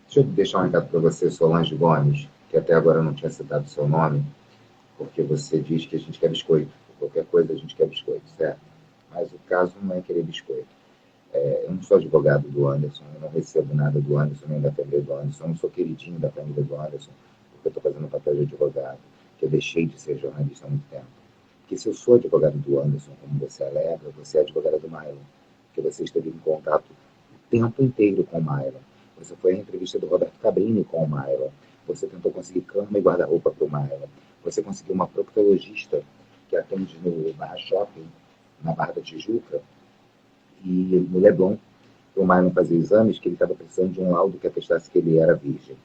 Deixa eu deixar um recado para você, Solange Gomes, que até agora eu não tinha citado o seu nome, porque você diz que a gente quer biscoito. Qualquer coisa a gente quer biscoito, certo? Mas o caso não é querer biscoito. Eu não sou advogado do Anderson, eu não recebo nada do Anderson, nem da família do Anderson, eu não sou queridinho da família do Anderson, porque eu estou fazendo papel de advogado, que eu deixei de ser jornalista há muito tempo. Porque se eu sou advogado do Anderson, como você alega, você é advogado do Mylon, porque você esteve em contato o tempo inteiro com o Mylon. Você foi à entrevista do Roberto Cabrini com o Mylon. Você tentou conseguir cama e guarda-roupa para o Mylon. Você conseguiu uma proctologista que atende no Barra Shopping, na Barra da Tijuca, e no Leblon, para o Mylon fazer exames, que ele estava precisando de um laudo que atestasse que ele era virgem.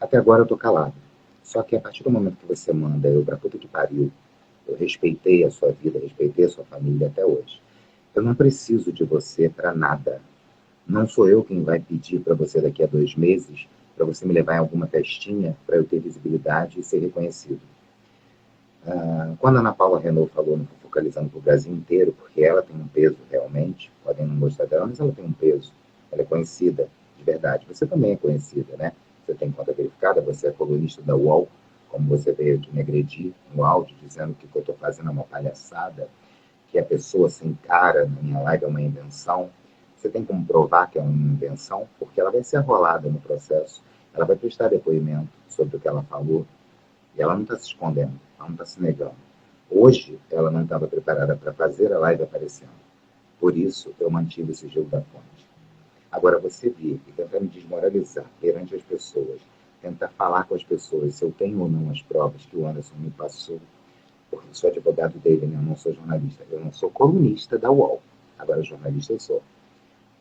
Até agora eu estou calado. Só que a partir do momento que você manda eu para puta que pariu, eu respeitei a sua vida, respeitei a sua família até hoje. Eu não preciso de você para nada. Não sou eu quem vai pedir para você daqui a 2 meses para você me levar em alguma festinha para eu ter visibilidade e ser reconhecido. Quando a Ana Paula Renault falou no Focalizando para o Brasil inteiro, porque ela tem um peso realmente, podem não gostar dela, mas ela tem um peso. Ela é conhecida de verdade. Você também é conhecida, né? Você tem conta verificada, você é colunista da UOL, como você veio aqui me agredir no áudio, dizendo que o que eu estou fazendo é uma palhaçada, que a pessoa sem cara na minha live é uma invenção. Você tem como provar que é uma invenção? Porque ela vai ser arrolada no processo, ela vai prestar depoimento sobre o que ela falou, e ela não está se escondendo, ela não está se negando. Hoje, ela não estava preparada para fazer a live aparecendo. Por isso, eu mantive o sigilo da fonte. Agora, você vir e tentar me desmoralizar perante as pessoas, tentar falar com as pessoas se eu tenho ou não as provas que o Anderson me passou, porque eu sou advogado dele, né? Eu não sou jornalista. Eu não sou colunista da UOL. Agora, jornalista eu sou.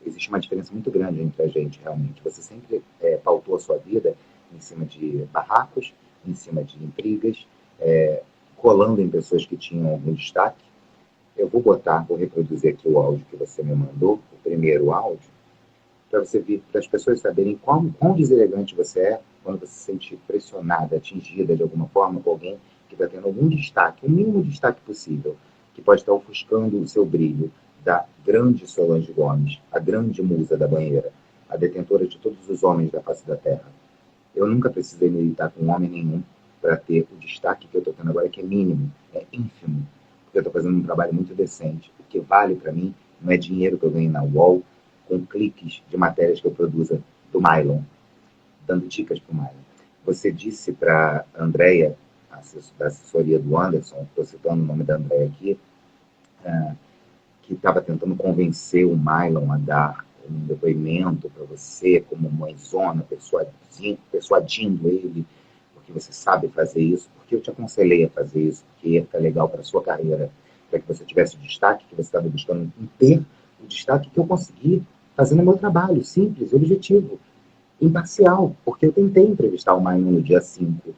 Existe uma diferença muito grande entre a gente, realmente. Você sempre pautou a sua vida em cima de barracos, em cima de intrigas, colando em pessoas que tinham algum destaque. Eu vou reproduzir aqui o áudio que você me mandou, o primeiro áudio, para você vir, para as pessoas saberem quão deselegante você é quando você se sente pressionada, atingida de alguma forma por alguém que está tendo algum destaque, o mínimo destaque possível, que pode estar ofuscando o seu brilho, da grande Solange Gomes, a grande musa da banheira, a detentora de todos os homens da face da terra. Eu nunca precisei militar com homem nenhum para ter o destaque que eu estou tendo agora, que é mínimo, é ínfimo, porque eu estou fazendo um trabalho muito decente. O que vale para mim não é dinheiro que eu ganho na UOL, com cliques de matérias que eu produza do Mylon, dando dicas para o Mylon. Você disse para a Andrea, da assessoria do Anderson, estou citando o nome da Andrea aqui, que estava tentando convencer o Mylon a dar um depoimento para você, como mãezona, persuadindo ele, porque você sabe fazer isso, porque eu te aconselhei a fazer isso, porque ia ficar legal para a sua carreira, para que você tivesse o destaque que você estava buscando ter, o destaque que eu consegui fazendo o meu trabalho, simples, objetivo, imparcial, porque eu tentei entrevistar o Mylon no dia 5.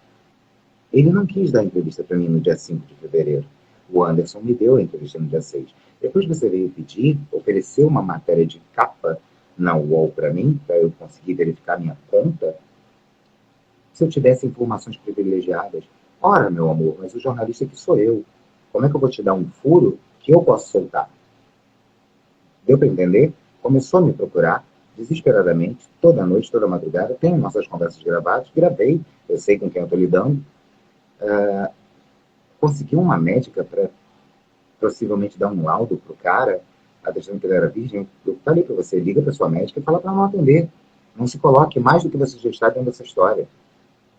Ele não quis dar entrevista para mim no dia 5 de fevereiro. O Anderson me deu a entrevista no dia 6. Depois você veio pedir, ofereceu uma matéria de capa na UOL para mim, para eu conseguir verificar minha conta. Se eu tivesse informações privilegiadas, ora, meu amor, mas o jornalista que sou eu. Como é que eu vou te dar um furo que eu posso soltar? Deu para entender? Começou a me procurar desesperadamente, toda noite, toda madrugada. Tenho nossas conversas gravadas, gravei, eu sei com quem eu estou lidando. Conseguiu uma médica para possivelmente dar um laudo pro cara, atestando que ele era virgem. Eu falei para você, liga para sua médica e fala para não atender. Não se coloque mais do que você já está dentro dessa história.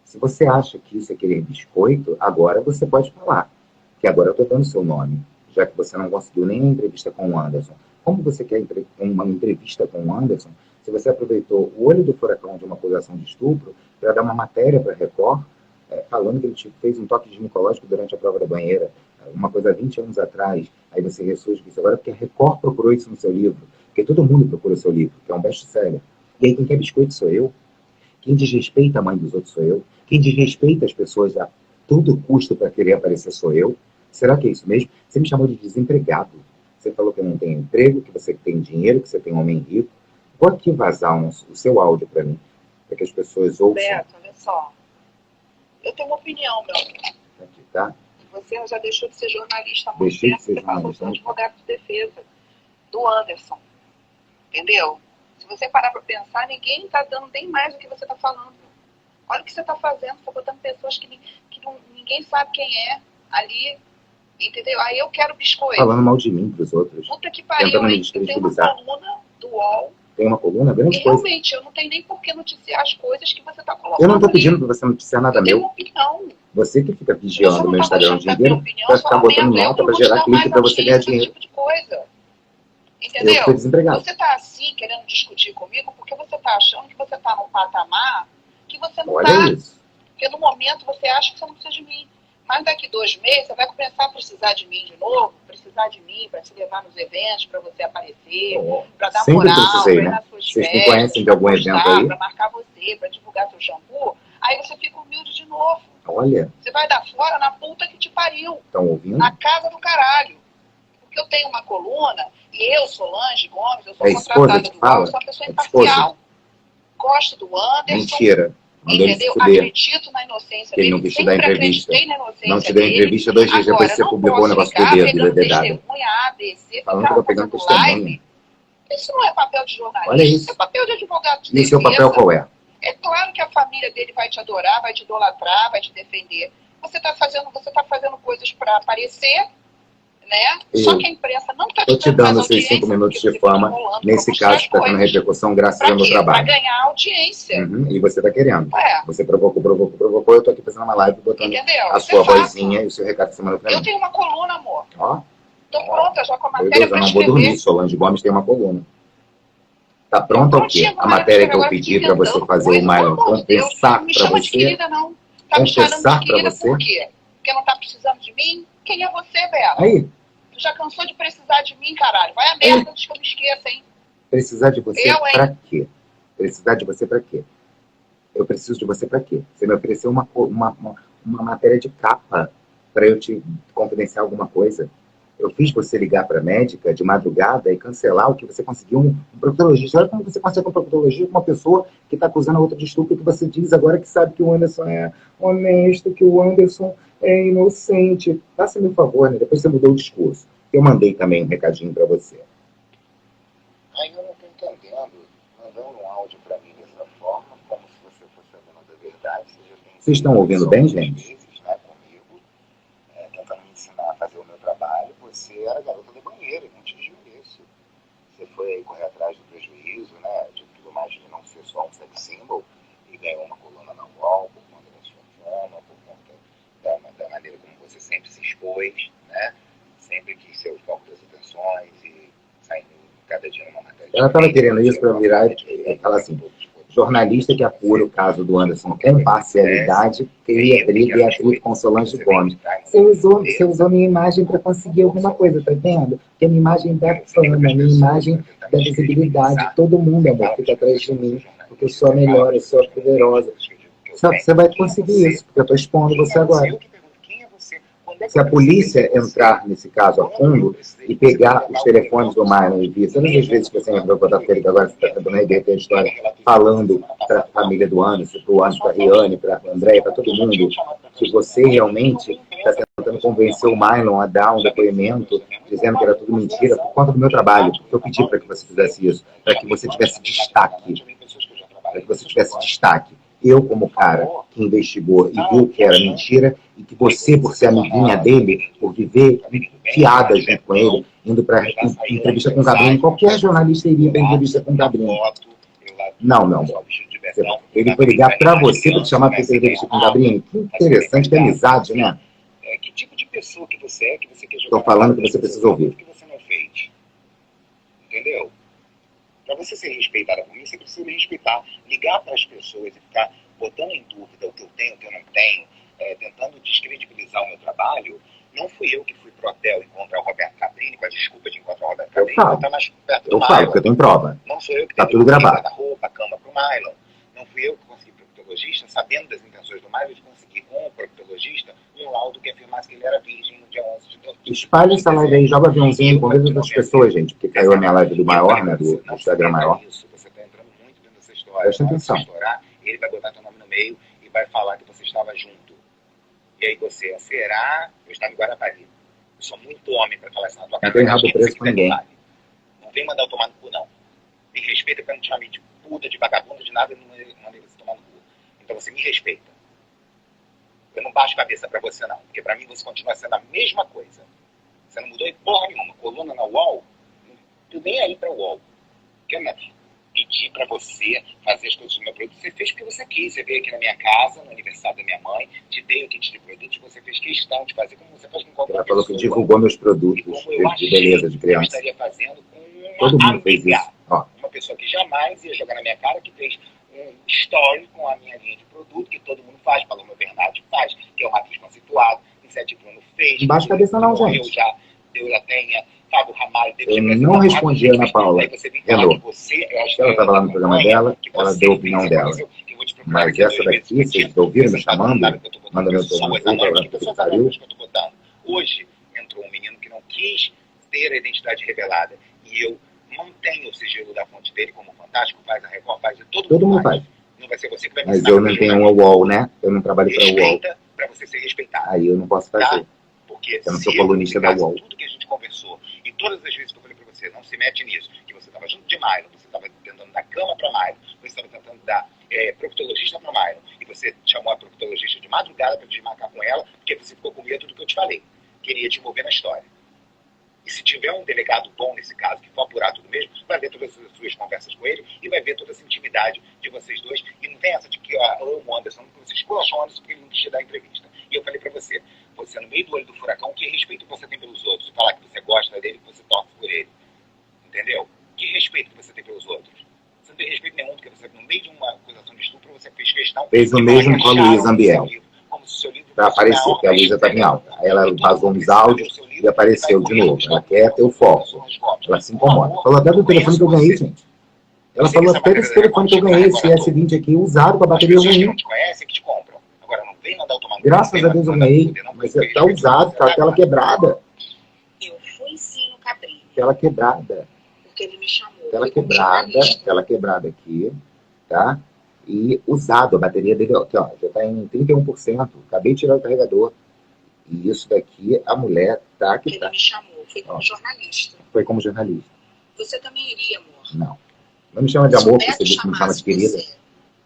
Se você acha que isso é querer biscoito, agora você pode falar. Que agora eu estou dando seu nome, já que você não conseguiu nem a entrevista com o Anderson. Como você quer uma entrevista com o Anderson se você aproveitou o olho do furacão de uma acusação de estupro para dar uma matéria para a Record, falando que ele fez um toque ginecológico durante a prova da banheira, uma coisa há 20 anos atrás, aí você ressurge com isso agora porque a Record procurou isso no seu livro, porque todo mundo procura o seu livro, que é um best-seller. E aí quem quer biscoito sou eu, quem desrespeita a mãe dos outros sou eu, quem desrespeita as pessoas a todo custo para querer aparecer sou eu. Será que é isso mesmo? Você me chamou de desempregado. Você falou que eu não tenho emprego, que você tem dinheiro, que você tem um homem rico. Vou aqui vazar o seu áudio para mim, para que as pessoas ouçam. Beto, olha só. Eu tenho uma opinião, meu amor. Aqui, tá? Você já deixou de ser jornalista há muito Deixei de tempo. ser Você passou a jornalista. ser advogado de defesa do Anderson. Entendeu? Se você parar para pensar, ninguém está dando nem mais do que você está falando. Olha o que você está fazendo, você está botando pessoas que ninguém sabe quem é ali, entendeu? Aí eu quero biscoito. Falando mal de mim pros outros. Puta que pariu, Tentando me hein? Eu tenho uma descredibilizar. coluna do UOL. Tem uma coluna? Grande E coisa. realmente, eu não tenho nem por que noticiar as coisas que você está colocando. Eu não tô ali. pedindo pra você noticiar nada Eu tenho meu. uma opinião. Você que fica Eu só vigiando não meu tô Instagram o gostando dia da minha inteiro opinião, pra só ficar botando lamento. nota Eu pra não vou te gerar dar clique mais pra você ganhar audiência, esse dinheiro. tipo de coisa. Eu Entendeu? fico desempregado. Você tá assim, querendo discutir comigo, porque você tá achando que você tá num patamar que você não Olha tá. isso. Porque no momento você acha que você não precisa de mim. Mas daqui 2 meses você vai começar a precisar de mim de novo, precisar de mim para te levar nos eventos, para você aparecer, para dar Sempre moral, precisei, para ir né? nas suas Vocês me festas, conhecem de algum pra evento postar, aí? para marcar você, para divulgar seu shampoo. Aí você fica humilde de novo. Olha, Você vai dar fora na puta que te pariu. estão ouvindo? Na casa do caralho. Porque eu tenho uma coluna, e eu, Solange Gomes, eu sou É a esposa contratada que do UOL, fala? eu sou uma pessoa É a esposa? imparcial. Gosto do Anderson. Mentira. Mandou ele se Entendeu? fuder. Acredito na inocência Que ele dele. não quis te dar Sempre entrevista. acreditei na inocência Não te deu dele. entrevista 2 dias depois Agora, que você não publicou o posso negócio do ficar dedo, pegando dedada. testemunha A, B, C, Falando que eu ficar tô pegando fazendo testemunha. live. Isso não é papel de jornalista, Olha isso. isso é papel de advogado de E o seu defesa. papel qual é? É claro que a família dele vai te adorar, vai te idolatrar, vai te defender. Você está fazendo coisas para aparecer, né? Só que a imprensa não está Estou te dando esses 5 minutos de fama. Nesse caso, está tendo repercussão graças ao meu Para trabalho. ganhar audiência. E você está querendo. Ué. Você provocou. Eu estou aqui fazendo uma live botando Entendeu? a Isso sua é fato. vozinha e o seu recado que você mandou para Eu mim. tenho uma coluna, amor. Ó. Tô pronta já com a Meu matéria Deus, eu para não vou escrever. dormir. Solange Gomes tem uma coluna. Tá pronta o quê? A matéria que eu pedi para você fazer o Mylon compensar Não me para chama de você? querida, não. Tá me chamando Compensar de para querida você? por quê? Porque não tá precisando de mim? Quem é você, Bela? Aí, Tu já cansou de precisar de mim, caralho? Vai a merda antes que eu me esqueça, hein? precisar de você Eu, hein? para quê? Precisar de você para quê? Eu preciso de você para quê? Você me ofereceu uma matéria de capa para eu te confidenciar alguma coisa. Eu fiz você ligar para a médica de madrugada e cancelar o que você conseguiu um proctologista. Olha como você consegue um proctologista com uma pessoa que está acusando a outra de estupro, que você diz agora que sabe que o Anderson é honesto, que o Anderson é inocente. Faça-me um favor, né? Depois você mudou o discurso. Eu mandei também um recadinho para você. Aí eu não estou entendendo, mandando um áudio para mim dessa forma, como se você fosse a dona da verdade. Vocês estão ouvindo bem, gente? Comigo, tentando me ensinar a fazer o meu trabalho. Você era garota do banheiro, não te desmereço. Você foi aí correr atrás do prejuízo, né? De tudo mais de não ser só um sex symbol, e ganhou uma coluna na UOL por conta da sua fama, por conta da maneira como você sempre se expôs, né? Sempre quis ser o foco das atenções e saindo cada dia numa matéria. Ela estava querendo isso para eu virar e falar assim: jornalista que apura o caso do Anderson com parcialidade, teria briga e atrito com Solange Gomes. Você usou minha imagem para conseguir alguma coisa, tá vendo? Porque a minha imagem da fama, a minha imagem da visibilidade. Todo mundo, amor, fica atrás de mim, porque eu sou a melhor, eu sou a poderosa. Só que você vai conseguir isso, porque eu estou expondo você agora. Se a polícia entrar nesse caso a fundo e pegar os telefones do Mylon e vir, todas as vezes que você entrou em contato com ele, que agora você está tentando reverter a história, falando para a família do Anderson, para o Anderson, para a Riane, para a Andréia, para todo mundo, que você realmente está tentando convencer o Mylon a dar um depoimento dizendo que era tudo mentira por conta do meu trabalho, porque eu pedi para que você fizesse isso, para que você tivesse destaque. Para que você tivesse destaque. Eu, como cara que investigou e viu que era mentira, e que você, por ser amiguinha dele, por viver fiada junto com ele, indo para entrevista com o Cabrinho, qualquer jornalista iria para entrevista com o Cabrinho. Não, meu amor. Ele foi ligar para você para te chamar para entrevista com o Cabrinho. Que interessante, que amizade, né? Que tipo de pessoa que você é, que você quer jogar? Estou falando que você precisa ouvir. O que você não fez? Entendeu? Para você ser respeitada por mim, você precisa me respeitar. Ligar para as pessoas e ficar botando em dúvida o que eu tenho, o que eu não tenho, tentando descredibilizar o meu trabalho. Não fui eu que fui pro hotel encontrar o Roberto Cabrini, com a desculpa de encontrar o Roberto Cabrini, para estar mais perto do Mylon. Eu falo, porque eu tenho prova. Não sou eu que tenho que dar roupa, a cama para o Mylon. Não fui eu que consegui proctologista, sabendo das intenções do Mylon, de conseguir com o proctologista um laudo que afirmasse que ele era virgem no dia 11 de dezembro. Espalhe essa live aí, joga aviãozinho, convida outras pessoas, gente, porque caiu a minha live do maior, né, do Instagram maior. Você está entrando muito dentro dessa história. Presta atenção. Ele vai botar teu nome no meio e vai falar que você estava junto. E aí você, será? Eu estava em Guarapari. Eu sou muito homem para falar isso na tua cara. Não tem rabo preso com ninguém. Não vem mandar eu tomar no cu, não. Me respeita. respeita porque eu não te chamei de puta, de vagabunda, de nada, eu não mandei você tomar no cu. Então você me respeita. Eu não baixo cabeça pra você, não. Porque pra mim você continua sendo a mesma coisa. Você não mudou em porra nenhuma. Coluna na UOL, não tô nem aí pra UOL. Porque eu pedi pra você fazer as coisas do meu produto. Você fez porque você quis. Você veio aqui na minha casa, no aniversário da minha mãe, te dei o kit de produtos, você fez questão de fazer como você faz com qualquer Ela pessoa. falou que divulgou meus produtos de beleza de Eu criança. estaria fazendo com Todo uma mundo fez amiga. isso. Ó, Uma pessoa que jamais ia jogar na minha cara, que fez um story com a minha linha de produto, que todo mundo faz, Paloma Bernardi faz, que é o Matheus Conceituado, Inseto Bruno fez. Não baixa a cabeça não, morreu gente. já, Deus já tenha, Fábio Ramalho, Deus Eu já não respondi a Ana Paula. Aí você vem falar que você, eu acho que Ela estava lá no programa dela, que ela você deu a opinião fez, dela. que eu vou te procurar Mas daqui a essa 2 meses, daqui, vocês ouviram me chamando? Manda meu telefone, pessoas anônimas, que que pessoas pariu. anônimas que eu tô botando. Hoje entrou um menino que não quis ter a identidade revelada e eu mantenho o sigilo da fonte dele como fantástico, faz a Record, faz Todo mundo faz. Não vai ser você que vai me Mas ensinar eu a não fazer tenho jornalismo. uma UOL, né? Eu não trabalho para a UOL. Respeita pra você ser respeitado. Aí eu não posso fazer. Tá? Porque Eu não se sou colunista da publicasse UOL. tudo que a gente conversou e todas as vezes que eu falei pra você, não se mete nisso, que você estava junto de Milo, você estava tentando dar cama pra Milo, você estava tentando dar proctologista pra Milo, e você chamou a proctologista de madrugada pra desmarcar com ela, porque você ficou com medo do que eu te falei. Queria te envolver na história. E se tiver um delegado bom nesse caso, que for apurar tudo mesmo, vai ver todas as suas conversas com ele e vai ver toda essa intimidade de vocês dois. E não tem essa de que eu amo o Anderson, você esculachou o Anderson porque ele não quis te dar entrevista. E eu falei pra você, você no meio do olho do furacão, que respeito você tem pelos outros? Falar que você gosta dele, que você torce por ele. Entendeu? Que respeito que você tem pelos outros? Você não tem respeito nenhum, porque você, no meio de uma acusação de estupro, você fez questão... Fez o mesmo com a Luísa Ambiel. Pra aparecer, porque a Luísa estava em alta. Aí ela vazou uns áudios e apareceu de novo. Ela quer ter o foco. Ela se incomoda. Falou até do telefone que eu ganhei, gente. Ela falou até desse telefone que eu ganhei, esse S20 aqui, usado com a bateria ruim. Graças a Deus eu ganhei, mas tá usado, com a tela quebrada. Eu fui sim no Cabrinho, Tela quebrada. porque ele me chamou. Tela quebrada aqui, tá? E usado, a bateria dele, aqui, ó, já tá em 31%. Acabei de tirar o carregador. E isso daqui, a mulher tá que Ele tá. me chamou, foi como Ó. jornalista. Foi como jornalista. Você também iria, amor. Não. Não me chama de Se o amor, porque Beto você disse que me chama de chamasse querida. você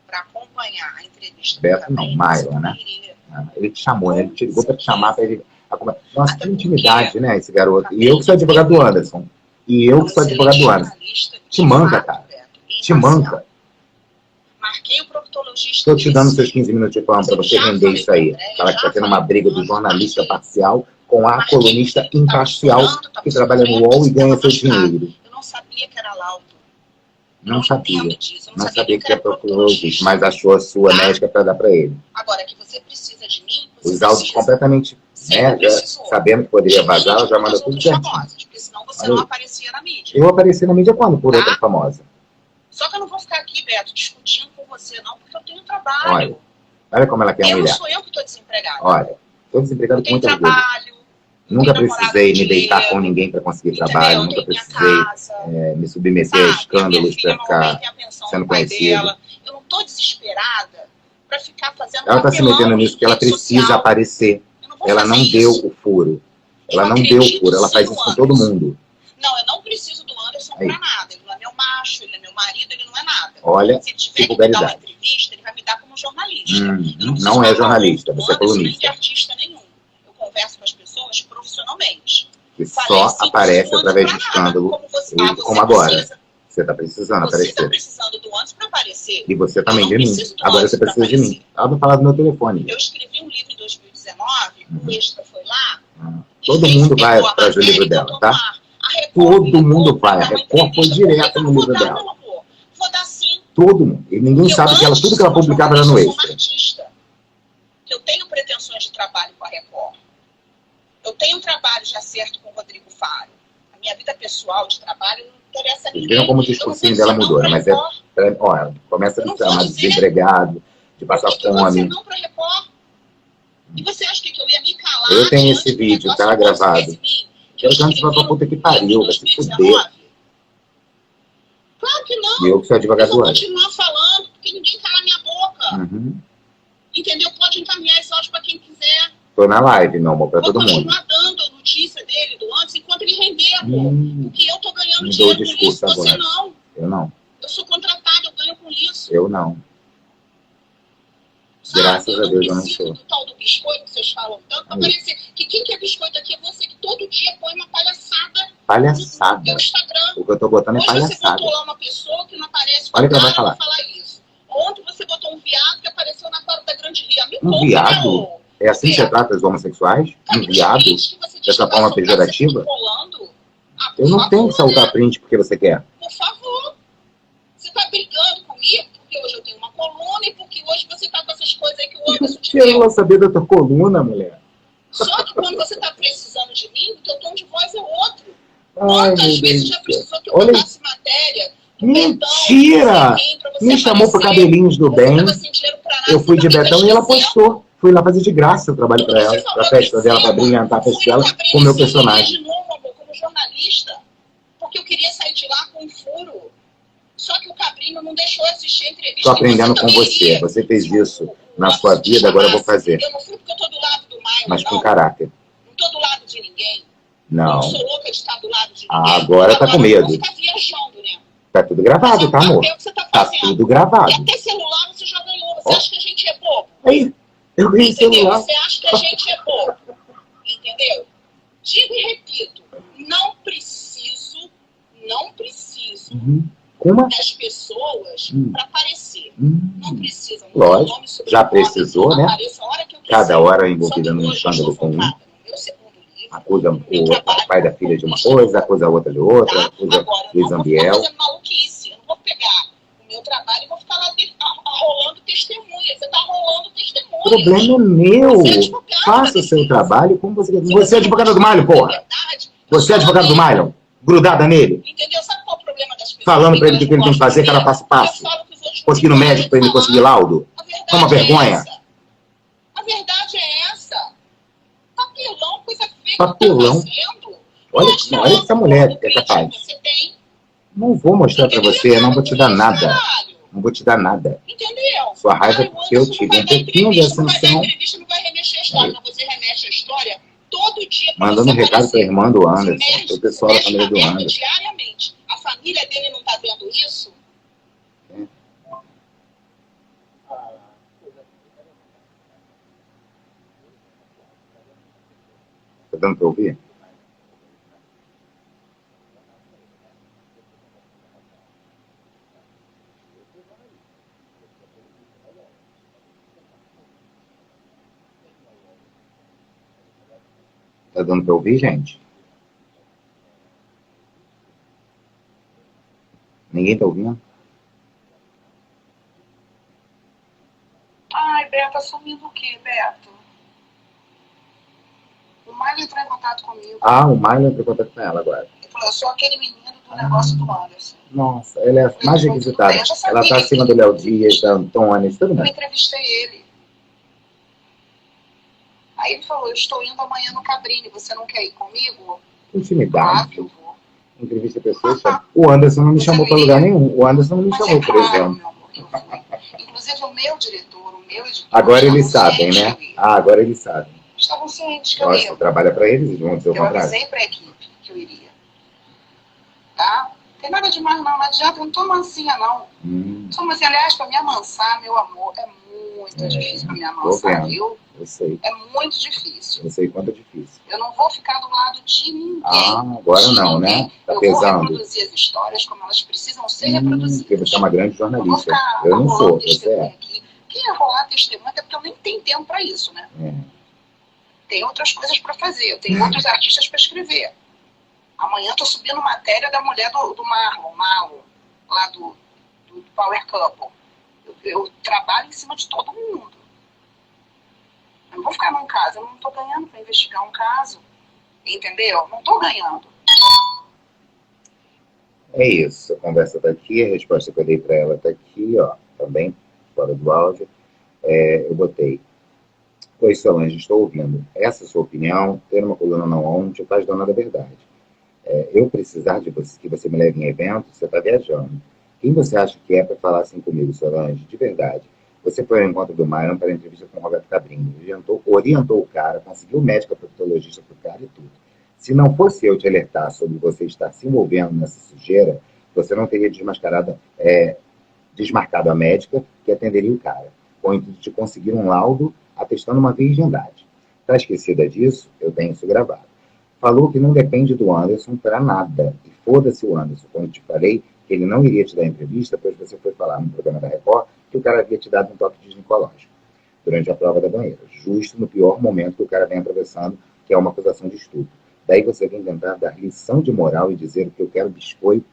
pra acompanhar a entrevista Beto do não, Cabrinho, Myron, você né? também iria. Ah, ele te chamou, né? Ele te ligou pra te chamar pra ele. Nossa, que Até intimidade, porque né, esse garoto. Cabrinho E eu que sou advogado do Anderson. E eu que sou advogado do Anderson. Te manca, cara. Te manca. Marquei o proctologista. Estou te dando seus 15 minutos de fama para você render isso aí. Falar que está tendo uma briga do jornalista parcial com a colunista imparcial que trabalha no UOL e ganha seu dinheiro. Eu não sabia que era laudo. Não sabia. Entendo disso. Eu Não sabia que era era proctologista, mas achou a sua médica para dar para ele. Agora, que você precisa de mim, você Os áudios precisa. completamente, né, já sabendo que poderia vazar, ela já manda tudo certinho. Porque senão você Olha não aí. aparecia na mídia. Eu apareci na mídia quando? Por outra famosa. Só que eu não vou ficar aqui, Beto, discutindo com você, não, porque eu tenho trabalho. Olha como ela quer Eu não humilhar. sou eu que estou desempregada. Olha, estou desempregado Eu com tenho muita ajuda. trabalho. Nunca tenho precisei namorado me deitar dinheiro, com ninguém para conseguir entendeu? trabalho. Eu Nunca tenho minha precisei casa, me submeter a sabe? A minha escândalos filha para ficar normalmente tem a pensão sendo do pai conhecido. dela. Eu não estou desesperada para ficar fazendo Ela está se papelão metendo nisso porque ela em rede precisa social. aparecer. Eu não vou Ela fazer não isso. deu o furo. Ela Eu não deu o acredito furo. Ela sim faz no isso com todo Anderson. mundo. Não, eu não preciso do Anderson Aí. pra nada. Ele não é meu macho, ele é meu marido, ele não é nada. Olha, Se ele tiver que me dar uma vulgaridade. entrevista, ele vai me dar como jornalista. Eu preciso Não é falar jornalista, do você é Anderson, nem de colunista. artista nenhum. Eu converso com as pessoas profissionalmente. Que Falei só assim, aparece do através de Anderson pra nada, escândalo, como você, como agora. precisa. Você está precisando Você está aparecer. precisando do Anderson para aparecer. E você também Eu de não mim. preciso do Agora você Anderson pra precisa de mim. aparecer. Ela vai falar do meu telefone. Eu escrevi um livro em 2019, o Extra foi lá. Todo mundo vai atrás do livro dela, tá? Todo mundo vai. A Record foi direto no livro dela. Vou dar sim. Todo mundo. E ninguém sabe que ela, tudo que ela publicava era no Eu sou uma Extra. artista. Eu tenho pretensões de trabalho com a Record. Eu tenho um trabalho de acerto com o Rodrigo Faro. A minha vida pessoal de trabalho não interessa a Vocês ninguém. viram como o discursinho dela mudou, né? Mas ó, ela começa a chamar de desempregado, de passar Por que eu vou dizer fome. não pra Record? E você acha que eu ia me calar? Eu tenho diante esse do vídeo, negócio tá? que você Gravado. fez em mim? Quero que antes vai pra puta que pariu, vai se fuder. 2019? Claro que não. E eu que sou Eu advogado vou antes. continuar falando, porque ninguém cala minha boca. Entendeu? Pode encaminhar esse áudio pra quem quiser. Tô na live, meu amor, pra Vou todo mundo. continuar dando a notícia dele do antes enquanto ele render, amor. Porque eu tô ganhando Mudou o dinheiro com isso, discurso você agora. não. Eu não. Eu sou contratada, eu ganho com isso. Eu não. Sabe? Graças a Deus eu não preciso sou. do tal do biscoito que vocês falam tanto, pra parecer que quem quer biscoito aqui é você que todo dia põe uma palhaçada no teu Instagram. O que eu tô botando é Hoje palhaçada. você botou lá uma pessoa que não aparece com Olha o que ela vai cara pra falar. falar isso. Ontem você botou um viado que apareceu na fora da Grande Ria. Me Um conta, viado? né, É assim que você trata os homossexuais? Um viado? Dessa forma pejorativa? Eu não tenho que soltar print porque você quer. Por favor. Você tá brigando comigo porque hoje eu tenho uma coluna e porque hoje você tá com essas coisas aí que o Anderson te Eu deu. vou saber da tua coluna, mulher. Só que quando você tá precisando de mim, o teu tom de voz é outro. Ai, Quantas vezes já precisou que eu Olha, botasse matéria? mentira! Me chamou pro Cabelinhos do Bem. Eu fui de Betão e ela postou. Fui lá fazer de graça o trabalho pra ela, pra festa dela, pra brilhantar a festa dela com o meu personagem. De novo, amor, como jornalista, porque eu queria sair de lá com um furo. Só que o Cabrinho não deixou eu assistir a entrevista. Tô aprendendo com você. Você fez isso na sua vida, agora eu vou fazer. Eu não fui porque eu tô do lado do Maio, mas com caráter. Não tô do lado de ninguém. Não. Não sou louca de estar do lado de ninguém. Agora tá com medo. Você tá viajando, né? Tá tudo gravado, tá, amor? Tá tudo gravado. E até celular você já ganhou. Você acha que a gente é bobo? Aí, eu ganhei celular. Você acha que a gente é bobo? Entendeu? Digo e repito, não preciso das pessoas para aparecer. Não precisam. Lógico, já precisou, né? Cada hora envolvida num escândalo com um. Acusa o pai da filha de uma coisa, acusa a outra de outra, acusa Luiz Ambiel. Eu não vou pegar o meu trabalho e vou ficar lá rolando testemunha. Você está rolando testemunha. O problema é meu. Faça o seu trabalho como você quer. Você é advogada do Malho, porra. Você é advogada do Malho. Grudada nele. Entendeu? Sabe qual é o problema das pessoas? Falando pra ele o que ele tem que fazer, cada passo a passo. Conseguindo médico pra ele conseguir laudo. É uma vergonha. A verdade é essa. Papelão, coisa feia. Papelão. Olha essa mulher que é capaz. Não vou mostrar pra você, não vou te dar nada. Não vou te dar nada. Entendeu? Sua raiva é porque eu tive um pouquinho de ascensão. Não vai remexer a história, mas você remexe a história todo dia. Mandando um recado pra irmã do Anderson, pro pessoal da família do Anderson. Diariamente. A família dele não tá vendo isso? Tá dando pra ouvir? Tá dando pra ouvir, gente? Ninguém tá ouvindo? Ai, Beto, assumindo o quê, Beto? O Mário entrou em contato comigo. Ah, o Mário entrou em contato com ela agora. Ele falou, eu sou aquele menino do negócio do Anderson. Nossa, ele é mais requisitada. Ela tá acima do Léo Dias, da Antônia, de todo Eu mundo. entrevistei ele. Aí ele falou, eu estou indo amanhã no Cabrini, você não quer ir comigo? Intimidade. Claro que eu vou. Entrevista pessoas. O Anderson não me chamou pra lugar nenhum. O Anderson não me chamou, por exemplo. Meu amor, que eu fui. Inclusive o meu diretor, o meu editor... Agora eles sabem, né? Ah, agora eles sabem. Estavam cientes que eu Nossa, ia. trabalha pra eles, eles vão dizer o Eu contrário. avisei pra equipe que eu iria. Tá? Não tem nada demais não, não adianta, eu não tô mansinha não. Sou mansinha, aliás, pra me amansar, meu amor, é muito difícil pra me amansar, viu? Eu sei. É muito difícil. Eu sei quanto é difícil. Eu não vou ficar do lado de ninguém. Ah, agora não, né? Tá eu pesando. vou reproduzir as histórias como elas precisam ser reproduzidas. Porque você é uma grande Eu vou jornalista. ficar Eu não sou, rolando você testemunha é. aqui. Quem é rolar testemunha, até porque eu nem tenho tempo pra isso, né? Tem outras coisas pra fazer, eu tenho outros artistas pra escrever. Amanhã eu tô subindo matéria da mulher do Marlon, lá do Power Couple. Eu trabalho em cima de todo mundo. Eu não vou ficar num caso, eu não tô ganhando pra investigar um caso. Entendeu? Não tô ganhando. É isso, a conversa tá aqui, a resposta que eu dei pra ela tá aqui, ó, também, fora do áudio. Eu botei. Oi, Solange, estou ouvindo. Essa é a sua opinião, ter uma coluna não on te faz dona da verdade. Eu precisar de você, que você me leve em evento, você está viajando. Quem você acha que é para falar assim comigo, Solange? De verdade. Você foi ao encontro do Myron para a entrevista com o Roberto Cabrinho. Orientou o cara, conseguiu médica proctologista para o cara e tudo. Se não fosse eu te alertar sobre você estar se envolvendo nessa sujeira, você não teria desmarcado a médica que atenderia o cara, com o intuito de conseguir um laudo atestando uma virgindade. Está esquecida disso? Eu tenho isso gravado. Falou que não depende do Anderson para nada. E foda-se o Anderson. Quando te falei que ele não iria te dar entrevista, depois você foi falar no programa da Record que o cara havia te dado um toque ginecológico durante a prova da banheira. Justo no pior momento que o cara vem atravessando, que é uma acusação de estupro. Daí você vem tentar dar lição de moral e dizer que eu quero biscoito.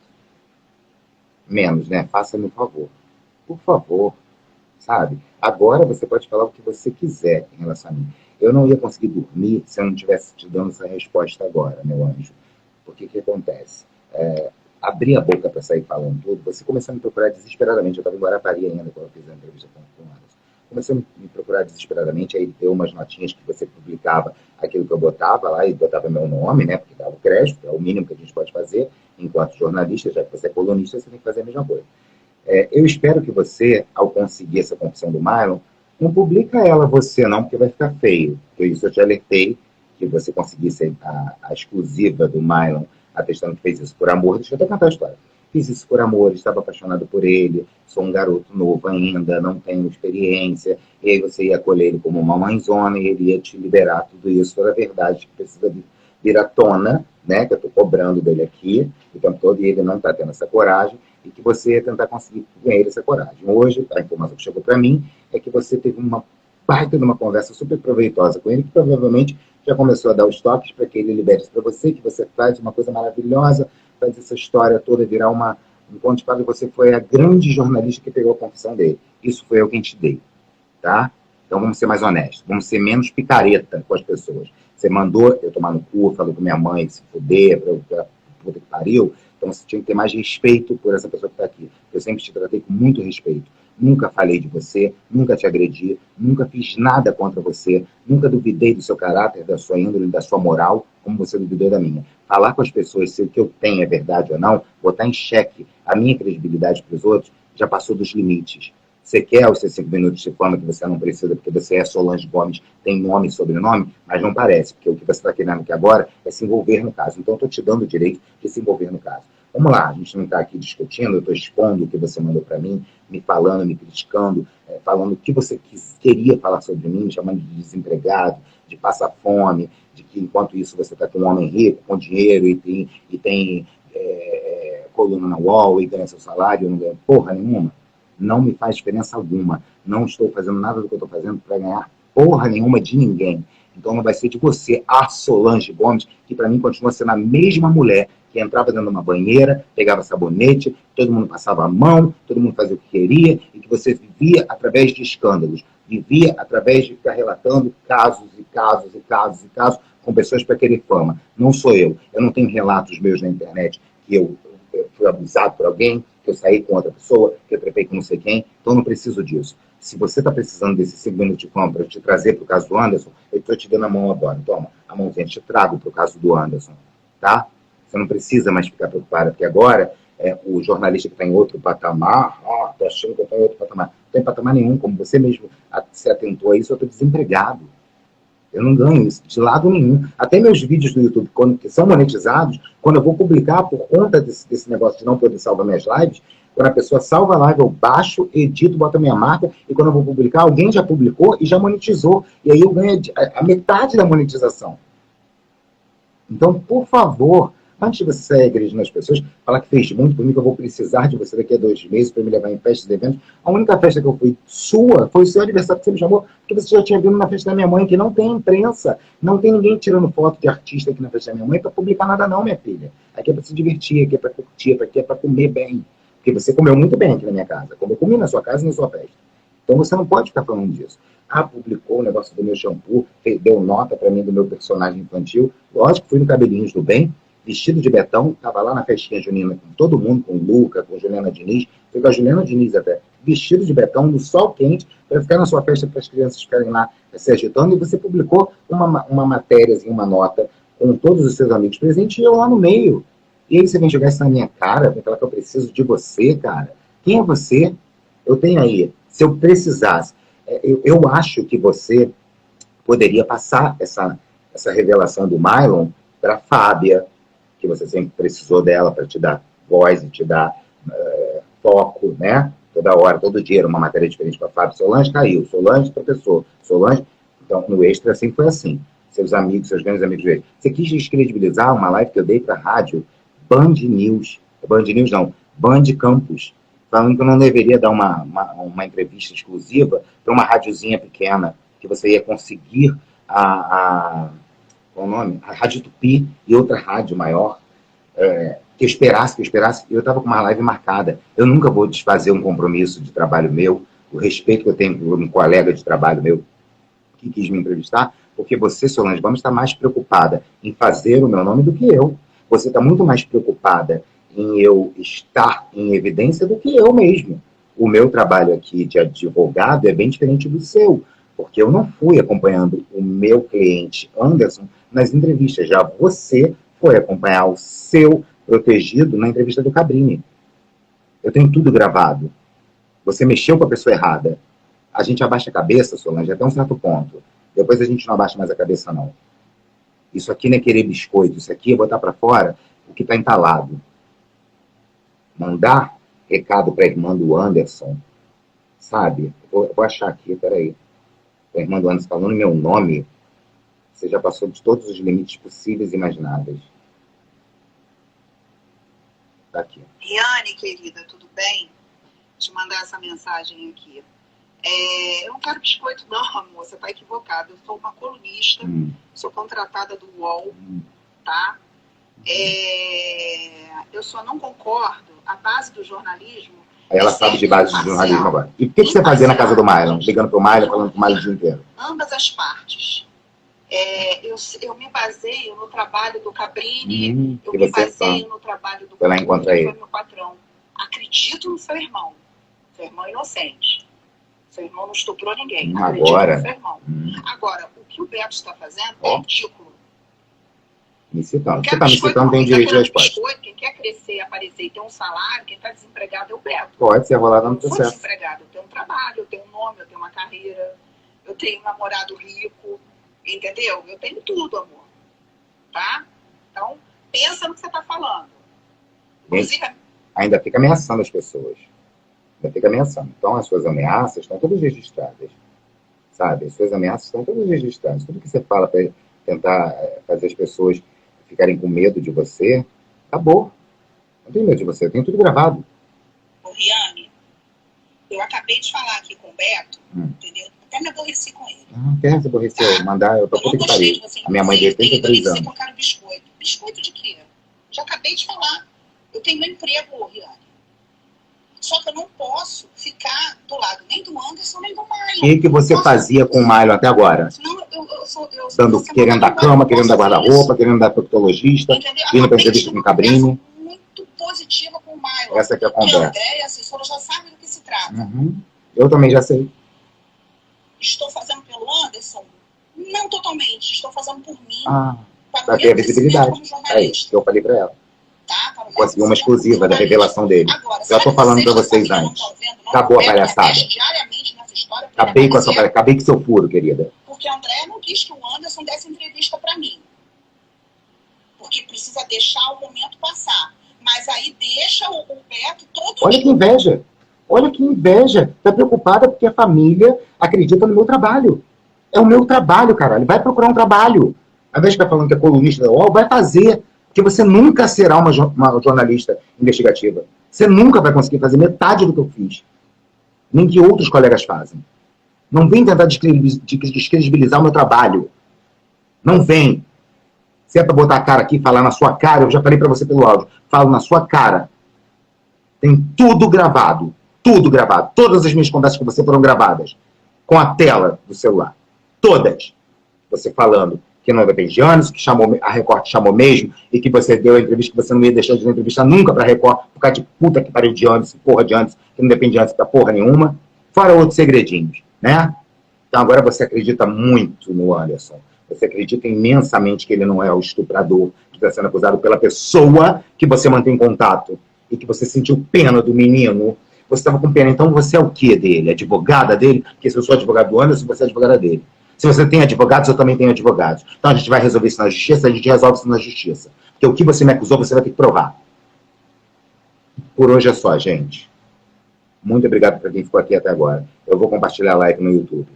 Menos, né? Faça-me um favor. Por favor. Sabe? Agora você pode falar o que você quiser em relação a mim. Eu não ia conseguir dormir se eu não estivesse te dando essa resposta agora, meu anjo. Porque o que acontece? Abrir a boca para sair falando tudo, você começou a me procurar desesperadamente. Eu estava em Guarapari ainda quando eu fiz a entrevista com o Anderson. Começou a me procurar desesperadamente, aí deu umas notinhas que você publicava aquilo que eu botava lá, e botava meu nome, né? Porque dava o crédito, é o mínimo que a gente pode fazer enquanto jornalista, já que você é colunista, você tem que fazer a mesma coisa. Eu espero que você, ao conseguir essa confissão do Mylon, não publica ela você não, porque vai ficar feio. Por isso eu te alertei que você conseguisse a exclusiva do Mylon, atestando que fez isso por amor. Deixa eu até contar a história. Fiz isso por amor, estava apaixonado por ele, sou um garoto novo ainda, não tenho experiência, e aí você ia acolher ele como uma mãezona e ele ia te liberar tudo isso, toda a verdade que precisa vir à tona, né, que eu estou cobrando dele aqui o tempo todo, e ele não está tendo essa coragem, e que você ia tentar conseguir com ele essa coragem. Hoje, a informação que chegou para mim é que você teve uma baita de uma conversa super proveitosa com ele, que provavelmente já começou a dar os toques para que ele libere isso para você, que você faz uma coisa maravilhosa, faz essa história toda virar um ponto de fala, você foi a grande jornalista que pegou a confissão dele. Isso foi eu quem te dei, tá? Então vamos ser mais honestos, vamos ser menos picareta com as pessoas. Você mandou eu tomar no cu, falou com minha mãe se fuder, pra puta que pariu, então você tinha que ter mais respeito por essa pessoa que está aqui. Eu sempre te tratei com muito respeito. Nunca falei de você, nunca te agredi, nunca fiz nada contra você, nunca duvidei do seu caráter, da sua índole, da sua moral, como você duvidou da minha. Falar com as pessoas se o que eu tenho é verdade ou não, botar em xeque a minha credibilidade para os outros, já passou dos limites. Você quer os seus 5 minutos de fama que você não precisa, porque você é Solange Gomes, tem nome e sobrenome, mas não parece, porque o que você está querendo aqui agora é se envolver no caso. Então eu estou te dando o direito de se envolver no caso. Vamos lá, a gente não está aqui discutindo, eu estou expondo o que você mandou para mim, me falando, me criticando, falando o que você queria falar sobre mim, me chamando de desempregado, de passar fome, de que enquanto isso você está com um homem rico, com dinheiro e tem coluna na UOL e ganha seu salário, eu não ganho porra nenhuma. Não me faz diferença alguma. Não estou fazendo nada do que eu estou fazendo para ganhar porra nenhuma de ninguém. Então não vai ser de você, a Solange Gomes, que para mim continua sendo a mesma mulher que entrava dentro de uma banheira, pegava sabonete, todo mundo passava a mão, todo mundo fazia o que queria, e que você vivia através de escândalos, vivia através de ficar relatando casos e casos e casos e casos com pessoas para querer fama. Não sou eu. Eu não tenho relatos meus na internet que eu fui abusado por alguém, que eu saí com outra pessoa, que eu trepei com não sei quem, então eu não preciso disso. Se você está precisando desses 5 minutos de fama para te trazer para o caso do Anderson, eu estou te dando a mão agora. Toma, a mãozinha, te trago para o caso do Anderson, tá? Você não precisa mais ficar preocupada, porque agora o jornalista que está em outro patamar, estou achando que eu estou em outro patamar. Não tem patamar nenhum, como você mesmo se atentou a isso, eu estou desempregado. Eu não ganho isso de lado nenhum. Até meus vídeos do YouTube, que são monetizados, quando eu vou publicar por conta desse negócio de não poder salvar minhas lives, quando a pessoa salva a live, eu baixo, edito, boto a minha marca, e quando eu vou publicar, alguém já publicou e já monetizou. E aí eu ganho a metade da monetização. Então, por favor, antes de você sair agredindo as pessoas, falar que fez muito por mim, que eu vou precisar de você daqui a 2 meses para me levar em festas e eventos. A única festa que eu fui sua foi o seu aniversário que você me chamou, porque você já tinha vindo na festa da minha mãe, que não tem imprensa, não tem ninguém tirando foto de artista aqui na festa da minha mãe para publicar nada não, minha filha. Aqui é para se divertir, aqui é para curtir, aqui é para comer bem. Porque você comeu muito bem aqui na minha casa, como eu comi na sua casa e na sua festa. Então você não pode ficar falando disso. Publicou o negócio do meu shampoo, deu nota para mim do meu personagem infantil. Lógico, fui no Cabelinhos do Bem, vestido de Betão, estava lá na festinha junina com todo mundo, com o Luca, com a Juliana Diniz, fui com a Juliana Diniz até, vestido de Betão, no sol quente, para ficar na sua festa para as crianças ficarem lá se agitando, e você publicou uma matéria, assim, uma nota, com todos os seus amigos presentes, e eu lá no meio. E aí você vem jogar isso na minha cara, vem falar que eu preciso de você, cara. Quem é você? Eu tenho aí, se eu precisasse, eu acho que você poderia passar essa revelação do Mylon para a Fábia, que você sempre precisou dela para te dar voz e te dá foco, né? Toda hora, todo dia, uma matéria diferente para Fábio. Solange caiu, Solange professor, Solange... Então, no Extra sempre foi assim. Seus amigos, seus grandes amigos dele. Você quis descredibilizar uma live que eu dei para a rádio Band News. Band News não, Band Campus. Falando que eu não deveria dar uma entrevista exclusiva para uma rádiozinha pequena, que você ia conseguir qual o nome? A Rádio Tupi e outra rádio maior. Que eu esperasse. Eu estava com uma live marcada. Eu nunca vou desfazer um compromisso de trabalho meu, o respeito que eu tenho por um colega de trabalho meu que quis me entrevistar, porque você, Solange Gomes, está mais preocupada em fazer o meu nome do que eu. Você está muito mais preocupada em eu estar em evidência do que eu mesmo. O meu trabalho aqui de advogado é bem diferente do seu, porque eu não fui acompanhando o meu cliente Anderson nas entrevistas. Já você foi acompanhar o seu protegido na entrevista do Cabrini. Eu tenho tudo gravado. Você mexeu com a pessoa errada. A gente abaixa a cabeça, Solange, até um certo ponto. Depois a gente não abaixa mais a cabeça, não. Isso aqui não é querer biscoito. Isso aqui é botar para fora o que está entalado. Mandar recado para a irmã do Anderson, sabe? Vou achar aqui, peraí. A irmã do Anderson falando meu nome, você já passou de todos os limites possíveis e imagináveis. Tá aqui. Riane, querida, tudo bem? Deixa eu mandar essa mensagem aqui. Eu não quero biscoito não, amor, você está equivocado. Eu sou uma colunista, sou contratada do UOL, tá? Eu só não concordo, a base do jornalismo... Aí ela sabe de base do jornalismo agora. E o que você fazia na casa do Mylon? Ligando pro Mylon, falando com o Mylon o dia inteiro? Ambas as partes. Eu me baseio no trabalho do Cabrini, eu me baseio no trabalho do Cabrini, que foi meu patrão. Acredito no seu irmão. Seu irmão é inocente. Seu irmão não estuprou ninguém. Agora, no seu irmão. Agora, o que o Beto está fazendo é ridículo. Me citando. Você está me citando, tem direito de resposta. Quem quer crescer, aparecer e ter um salário, quem está desempregado é o Beto. Pode ser rolado no processo. processo. Eu sou desempregado, eu tenho um trabalho, eu tenho um nome, eu tenho uma carreira, eu tenho um namorado rico, entendeu? Eu tenho tudo, amor. Tá? Então, pensa no que você está falando. Inclusive, ainda fica ameaçando as pessoas. Ainda fica ameaçando. Então, as suas ameaças estão todas registradas. Sabe? As suas ameaças estão todas registradas. Tudo que você fala para tentar fazer as pessoas ficarem com medo de você, acabou. Não tenho medo de você, eu tenho tudo gravado. Ô, Riane, eu acabei de falar aqui com o Beto, entendeu? Até me aborreci com ele. Não quer se aborrecer, mandar eu pra puta que pariu. A minha mãe dele tem 33 anos. Eu quero biscoito. Biscoito de quê? Já acabei de falar. Eu tenho meu emprego, Riane. Só que eu não posso ficar do lado nem do Anderson, nem do Mylon. O que você fazia com o Mylon até agora? Senão eu querendo dar cama, querendo dar guarda-roupa, querendo dar proctologista, indo para entrevista com o Cabrini. Muito positiva com o Mylon. Essa aqui é a conversa. E a Andréia, a assessora, já sabe do que se trata. Eu também já sei. Estou fazendo pelo Anderson? Não totalmente. Estou fazendo por mim. Para ter a visibilidade. É isso que eu falei para ela. Consegui uma exclusiva da revelação dele. Agora, já estou falando para vocês antes. Acabou a palhaçada. Acabei com essa palhaçada. Acabei com seu furo, querida. Porque a Andréia não quis que o Anderson desse entrevista para mim. Porque precisa deixar o momento passar. Mas aí deixa o Beto todo dia. Olha que inveja. Olha que inveja. Está preocupada porque a família acredita no meu trabalho. É o meu trabalho, caralho. Vai procurar um trabalho. Ao invés de ficar falando que é colunista da UOL, vai fazer. Porque você nunca será uma jornalista investigativa. Você nunca vai conseguir fazer metade do que eu fiz. Nem que outros colegas fazem. Não vem tentar descredibilizar o meu trabalho. Não vem. Se é para botar a cara aqui e falar na sua cara, eu já falei para você pelo áudio. Falo na sua cara. Tem tudo gravado. Tudo gravado. Todas as minhas conversas com você foram gravadas. Com a tela do celular. Todas. Você falando que não depende de anos, que a Record te chamou mesmo, e que você deu a entrevista, que você não ia deixar de dar entrevista nunca pra Record, por causa de puta que pariu de anos, porra de anos, que não depende de anos pra porra nenhuma. Fora outros segredinhos, né? Então agora você acredita muito no Anderson. Você acredita imensamente que ele não é o estuprador que está sendo acusado pela pessoa que você mantém contato e que você sentiu pena do menino. Você estava com pena. Então você é o quê dele? Advogada dele? Porque se eu sou advogado do Anderson, você é advogada dele. Se você tem advogados, eu também tenho advogados. Então a gente vai resolver isso na justiça, a gente resolve isso na justiça. Porque o que você me acusou, você vai ter que provar. Por hoje é só, gente. Muito obrigado para quem ficou aqui até agora. Eu vou compartilhar a live no YouTube.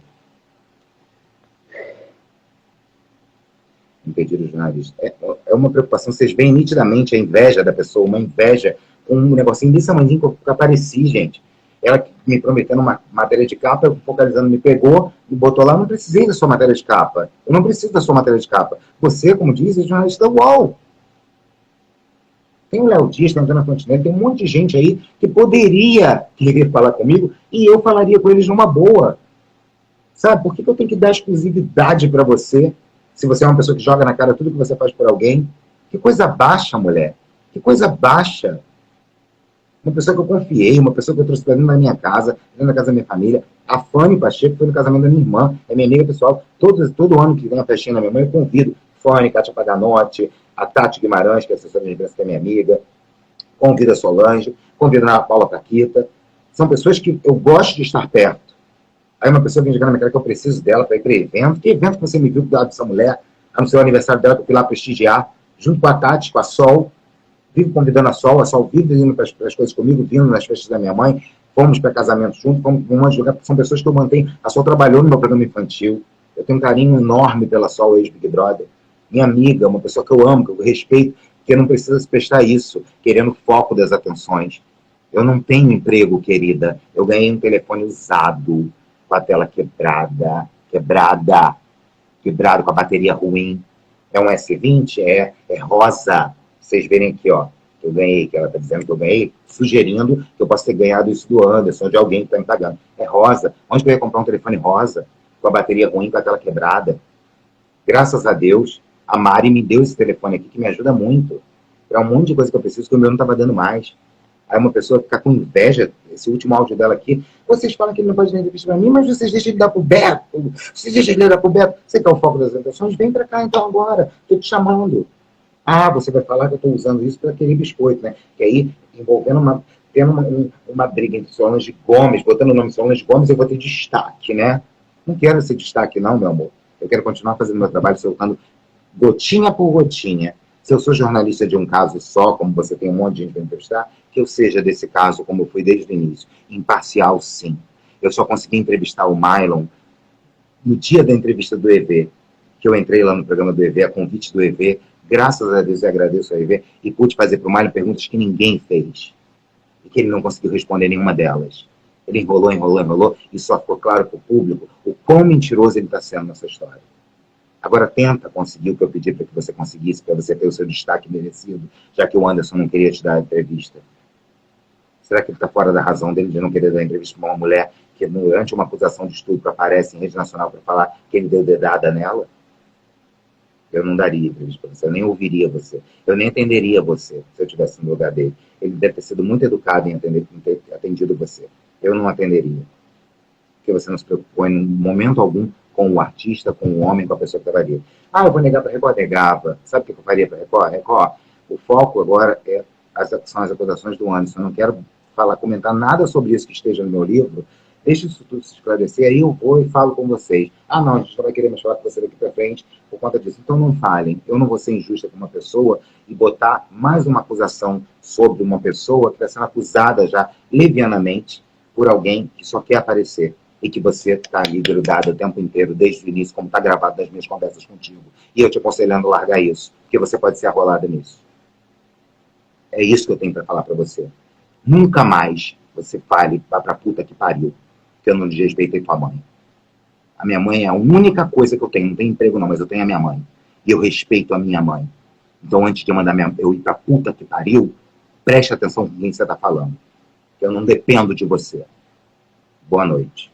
Impedir os jornalistas. É uma preocupação. Vocês veem nitidamente a inveja da pessoa, uma inveja com um negocinho desse tamanho que eu apareci, gente. Ela me prometendo uma matéria de capa, eu focalizando, me pegou e botou lá. Eu não precisei da sua matéria de capa. Eu não preciso da sua matéria de capa. Você, como diz, é jornalista UOL. Tem o Léo Dias, tem o Antônio Fontenelle, tem um monte de gente aí que poderia querer falar comigo e eu falaria com eles numa boa. Sabe, por que eu tenho que dar exclusividade para você, se você é uma pessoa que joga na cara tudo que você faz por alguém? Que coisa baixa, mulher. Que coisa baixa. Uma pessoa que eu confiei, uma pessoa que eu trouxe para dentro da minha casa, dentro da casa da minha família. A Fanny Pacheco foi no casamento da minha irmã, é minha amiga pessoal. Todo ano que vem a festinha da minha mãe, eu convido Fanny, Kátia Paganotti, a Tati Guimarães, que é assessora de imprensa, que é minha amiga. Convido a Solange, convido a Ana Paula Paquita. São pessoas que eu gosto de estar perto. Aí uma pessoa vem jogar na minha cara que eu preciso dela para ir para evento. Que evento que você me viu do lado dessa mulher? No seu aniversário dela, que eu fui lá prestigiar, junto com a Tati, com a Sol. Vivo convidando a Sol vive indo para as coisas comigo, vindo nas festas da minha mãe. Fomos para casamento juntos, vamos jogar. São pessoas que eu mantenho. A Sol trabalhou no meu programa infantil. Eu tenho um carinho enorme pela Sol, ex-Big Brother. Minha amiga, uma pessoa que eu amo, que eu respeito, que não precisa se prestar isso, querendo foco das atenções. Eu não tenho emprego, querida. Eu ganhei um telefone usado, com a tela quebrado, com a bateria ruim. É um S20? É rosa. Vocês verem aqui, ó, que eu ganhei, que ela está dizendo que eu ganhei, sugerindo que eu posso ter ganhado isso do Anderson, de alguém que está me pagando. É rosa. Onde que eu ia comprar um telefone rosa, com a bateria ruim, com a tela quebrada? Graças a Deus, a Mari me deu esse telefone aqui, que me ajuda muito. Para um monte de coisa que eu preciso, que o meu não estava dando mais. Aí uma pessoa fica com inveja, esse último áudio dela aqui, vocês falam que ele não pode dar entrevista para mim, mas vocês deixam ele dar pro Beto, vocês deixam ele dar pro Beto, você quer o foco das atenções? Vem para cá então agora, estou te chamando. Ah, você vai falar que eu estou usando isso para aquele biscoito, né? Que aí, tendo uma briga entre Solange Gomes, botando o nome Solange Gomes, eu vou ter destaque, né? Não quero esse destaque não, meu amor. Eu quero continuar fazendo meu trabalho, soltando gotinha por gotinha. Se eu sou jornalista de um caso só, como você tem um monte de gente para entrevistar, que eu seja desse caso, como eu fui desde o início. Imparcial, sim. Eu só consegui entrevistar o Mylon no dia da entrevista do EV, que eu entrei lá no programa do EV, a convite do EV, graças a Deus eu agradeço ao EV, e pude fazer para o Mylon perguntas que ninguém fez, e que ele não conseguiu responder nenhuma delas. Ele enrolou, e só ficou claro para o público o quão mentiroso ele está sendo nessa história. Agora tenta conseguir o que eu pedi para que você conseguisse, para você ter o seu destaque merecido, já que o Anderson não queria te dar a entrevista. Será que ele está fora da razão dele de não querer dar entrevista para uma mulher que, durante uma acusação de estupro, aparece em rede nacional para falar que ele deu dedada nela? Eu não daria entrevista para você, eu nem ouviria você, eu nem atenderia você se eu estivesse no lugar dele. Ele deve ter sido muito educado em ter atendido você. Eu não atenderia. Porque você não se preocupou em momento algum com o artista, com o homem, com a pessoa que estava ali. Ah, eu vou negar para a Record? Negava. Sabe o que eu faria para a Record? Record, o foco agora são as acusações do Anderson. Eu não quero comentar nada sobre isso que esteja no meu livro. Deixe isso tudo se esclarecer, aí eu vou e falo com vocês. Ah, não, a gente só vai querer mais falar com você daqui para frente por conta disso. Então não falem. Eu não vou ser injusta com uma pessoa e botar mais uma acusação sobre uma pessoa que está sendo acusada já levianamente por alguém que só quer aparecer e que você está ali grudado o tempo inteiro, desde o início, como está gravado das minhas conversas contigo. E eu te aconselhando a largar isso, porque você pode ser arrolada nisso. É isso que eu tenho para falar para você. Nunca mais você fale, vá pra puta que pariu, que eu não desrespeitei tua mãe. A minha mãe é a única coisa que eu tenho. Não tenho emprego não, mas eu tenho a minha mãe. E eu respeito a minha mãe. Então, antes de mandar eu ir pra puta que pariu, preste atenção com quem você está falando. Que eu não dependo de você. Boa noite.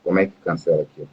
Como é que cancela aqui?